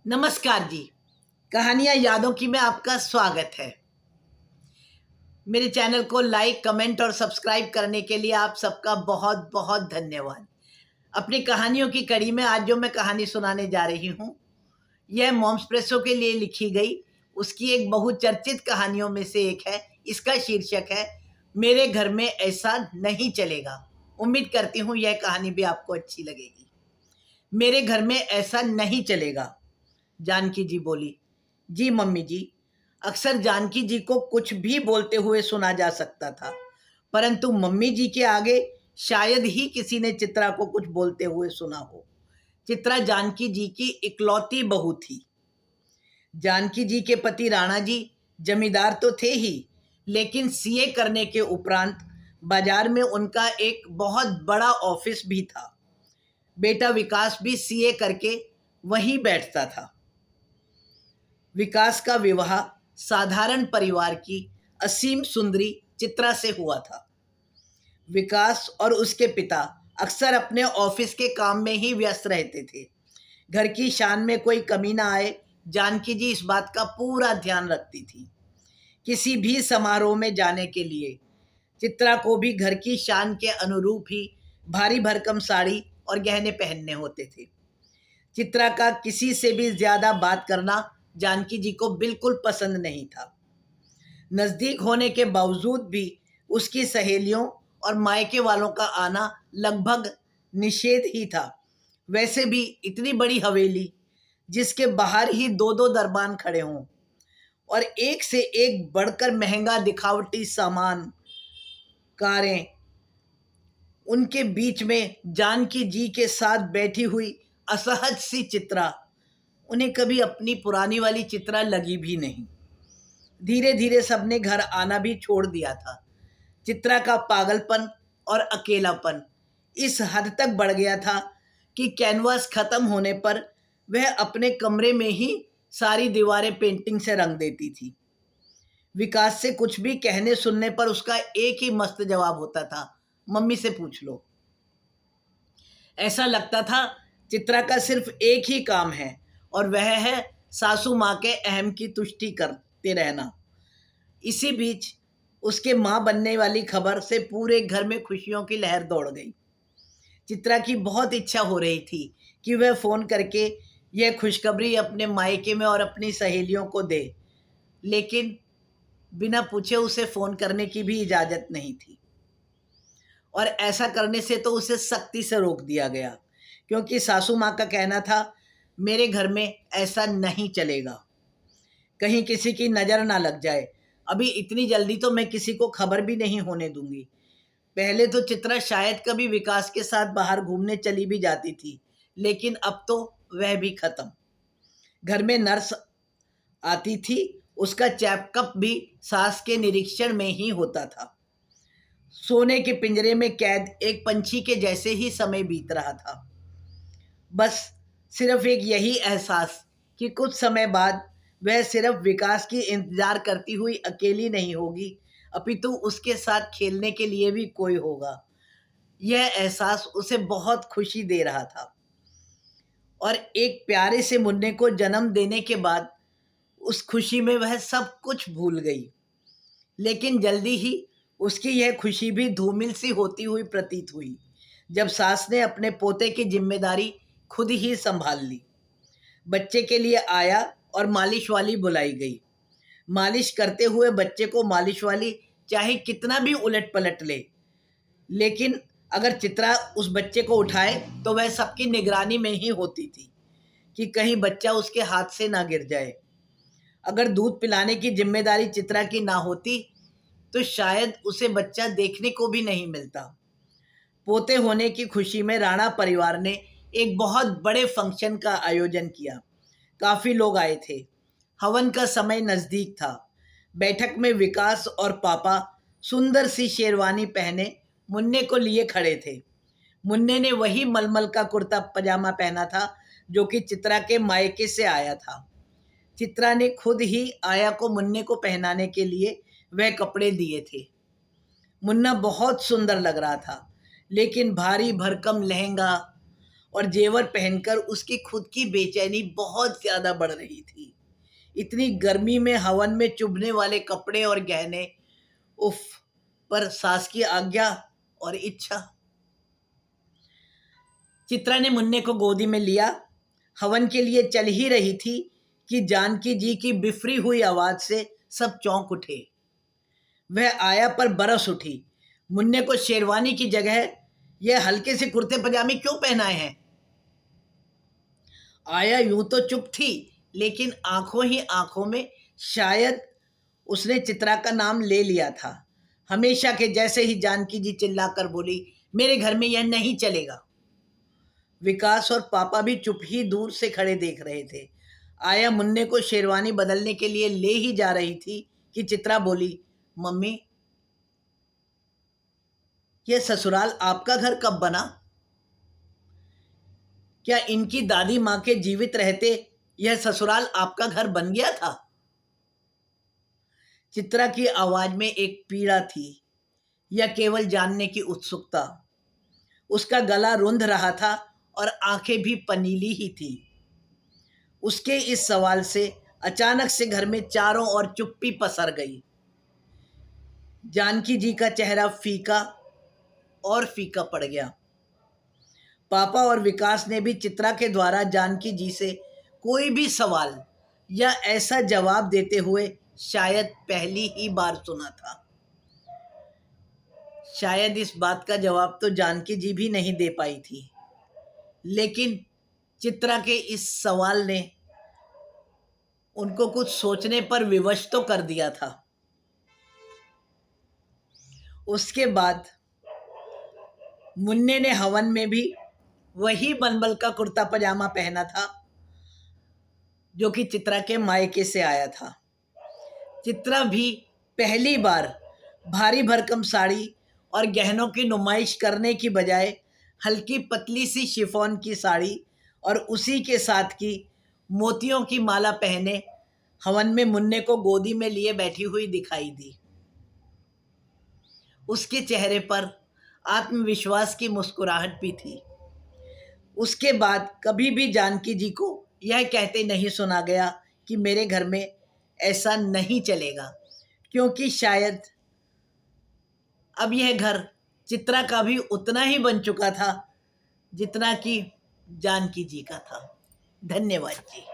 नमस्कार जी। कहानियाँ यादों की में आपका स्वागत है। मेरे चैनल को लाइक, कमेंट और सब्सक्राइब करने के लिए आप सबका बहुत बहुत धन्यवाद। अपनी कहानियों की कड़ी में आज जो मैं कहानी सुनाने जा रही हूँ, यह मॉम्सप्रेसो के लिए लिखी गई उसकी एक बहुचर्चित कहानियों में से एक है। इसका शीर्षक है मेरे घर में ऐसा नहीं चलेगा। उम्मीद करती हूँ यह कहानी भी आपको अच्छी लगेगी। मेरे घर में ऐसा नहीं चलेगा। जानकी जी बोली, जी मम्मी जी। अक्सर जानकी जी को कुछ भी बोलते हुए सुना जा सकता था, परंतु मम्मी जी के आगे शायद ही किसी ने चित्रा को कुछ बोलते हुए सुना हो। चित्रा जानकी जी की इकलौती बहू थी। जानकी जी के पति राणा जी जमींदार तो थे ही, लेकिन सीए करने के उपरांत बाजार में उनका एक बहुत बड़ा ऑफिस भी था। बेटा विकास भी सीए करके वहीं बैठता था। विकास का विवाह साधारण परिवार की असीम सुंदरी चित्रा से हुआ था। विकास और उसके पिता अक्सर अपने ऑफिस के काम में ही व्यस्त रहते थे। घर की शान में कोई कमी ना आए, जानकी जी इस बात का पूरा ध्यान रखती थी। किसी भी समारोह में जाने के लिए चित्रा को भी घर की शान के अनुरूप ही भारी भरकम साड़ी और गहने पहनने होते थे। चित्रा का किसी से भी ज्यादा बात करना जानकी जी को बिल्कुल पसंद नहीं था। नजदीक होने के बावजूद भी उसकी सहेलियों और मायके वालों का आना लगभग निषेध ही था। वैसे भी इतनी बड़ी हवेली, जिसके बाहर ही दो दो दरबान खड़े हों और एक से एक बढ़कर महंगा दिखावटी सामान, कारें, उनके बीच में जानकी जी के साथ बैठी हुई असहज सी चित्रा, उन्हें कभी अपनी पुरानी वाली चित्रा लगी भी नहीं। धीरे धीरे सबने घर आना भी छोड़ दिया था। चित्रा का पागलपन और अकेलापन इस हद तक बढ़ गया था कि कैनवास खत्म होने पर वह अपने कमरे में ही सारी दीवारें पेंटिंग से रंग देती थी। विकास से कुछ भी कहने सुनने पर उसका एक ही मस्त जवाब होता था, मम्मी से पूछ लो। ऐसा लगता था चित्रा का सिर्फ एक ही काम है और वह है सासू माँ के अहम की तुष्टि करते रहना। इसी बीच उसके माँ बनने वाली खबर से पूरे घर में खुशियों की लहर दौड़ गई। चित्रा की बहुत इच्छा हो रही थी कि वह फोन करके यह खुशखबरी अपने मायके में और अपनी सहेलियों को दे, लेकिन बिना पूछे उसे फोन करने की भी इजाजत नहीं थी और ऐसा करने से तो उसे सख्ती से रोक दिया गया, क्योंकि सासू माँ का कहना था मेरे घर में ऐसा नहीं चलेगा, कहीं किसी की नज़र ना लग जाए। अभी इतनी जल्दी तो मैं किसी को खबर भी नहीं होने दूंगी। पहले तो चित्रा शायद कभी विकास के साथ बाहर घूमने चली भी जाती थी, लेकिन अब तो वह भी खत्म। घर में नर्स आती थी, उसका चेकअप भी सास के निरीक्षण में ही होता था। सोने के पिंजरे में कैद एक पंछी के जैसे ही समय बीत रहा था। बस सिर्फ एक यही एहसास कि कुछ समय बाद वह सिर्फ विकास की इंतजार करती हुई अकेली नहीं होगी, अपितु उसके साथ खेलने के लिए भी कोई होगा। यह एहसास उसे बहुत खुशी दे रहा था और एक प्यारे से मुन्ने को जन्म देने के बाद उस खुशी में वह सब कुछ भूल गई। लेकिन जल्दी ही उसकी यह खुशी भी धूमिल सी होती हुई प्रतीत हुई जब सास ने अपने पोते की जिम्मेदारी खुद ही संभाल ली। बच्चे के लिए आया और मालिश वाली बुलाई गई। मालिश करते हुए बच्चे को मालिश वाली चाहे कितना भी उलट पलट ले, लेकिन अगर चित्रा उस बच्चे को उठाए तो वह सबकी निगरानी में ही होती थी कि कहीं बच्चा उसके हाथ से ना गिर जाए। अगर दूध पिलाने की जिम्मेदारी चित्रा की ना होती तो शायद उसे बच्चा देखने को भी नहीं मिलता। पोते होने की खुशी में राणा परिवार ने एक बहुत बड़े फंक्शन का आयोजन किया। काफी लोग आए थे। हवन का समय नजदीक था। बैठक में विकास और पापा सुंदर सी शेरवानी पहने मुन्ने को लिए खड़े थे। मुन्ने ने वही मलमल का कुर्ता पजामा पहना था जो कि चित्रा के मायके से आया था। चित्रा ने खुद ही आया को मुन्ने को पहनाने के लिए वह कपड़े दिए थे। मुन्ना बहुत सुंदर लग रहा था, लेकिन भारी भरकम लहंगा और जेवर पहनकर उसकी खुद की बेचैनी बहुत ज्यादा बढ़ रही थी। इतनी गर्मी में हवन में चुभने वाले कपड़े और गहने, उफ! पर सास की आज्ञा और इच्छा। चित्रा ने मुन्ने को गोदी में लिया। हवन के लिए चल ही रही थी कि जानकी जी की बिफरी हुई आवाज से सब चौंक उठे। वह आया पर बरस उठी। मुन्ने को शेरवानी की जगह यह हल्के से कुर्ते पजामे क्यों पहनाए हैं? आया यूं तो चुप थी, लेकिन आंखों ही आंखों में शायद उसने चित्रा का नाम ले लिया था। हमेशा के जैसे ही जानकी जी चिल्लाकर बोली, मेरे घर में यह नहीं चलेगा। विकास और पापा भी चुप ही दूर से खड़े देख रहे थे। आया मुन्ने को शेरवानी बदलने के लिए ले ही जा रही थी कि चित्रा बोली, मम्मी, यह ससुराल आपका घर कब बना? क्या इनकी दादी माँ के जीवित रहते यह ससुराल आपका घर बन गया था? चित्रा की आवाज में एक पीड़ा थी या केवल जानने की उत्सुकता। उसका गला रुंध रहा था और आंखें भी पनीली ही थी। उसके इस सवाल से अचानक से घर में चारों ओर चुप्पी पसर गई। जानकी जी का चेहरा फीका और फीका पड़ गया। पापा और विकास ने भी चित्रा के द्वारा जानकी जी से कोई भी सवाल या ऐसा जवाब देते हुए शायद पहली ही बार सुना था। शायद इस बात का जवाब तो जानकी जी भी नहीं दे पाई थी, लेकिन चित्रा के इस सवाल ने उनको कुछ सोचने पर विवश तो कर दिया था। उसके बाद मुन्ने ने हवन में भी वही बनबल का कुर्ता पजामा पहना था जो कि चित्रा के मायके से आया था। चित्रा भी पहली बार भारी भरकम साड़ी और गहनों की नुमाइश करने की बजाय हल्की पतली सी शिफॉन की साड़ी और उसी के साथ की मोतियों की माला पहने हवन में मुन्ने को गोदी में लिए बैठी हुई दिखाई दी। उसके चेहरे पर आत्मविश्वास की मुस्कुराहट भी थी। उसके बाद कभी भी जानकी जी को यह कहते नहीं सुना गया कि मेरे घर में ऐसा नहीं चलेगा, क्योंकि शायद अब यह घर चित्रा का भी उतना ही बन चुका था जितना कि जानकी जी का था। धन्यवाद जी।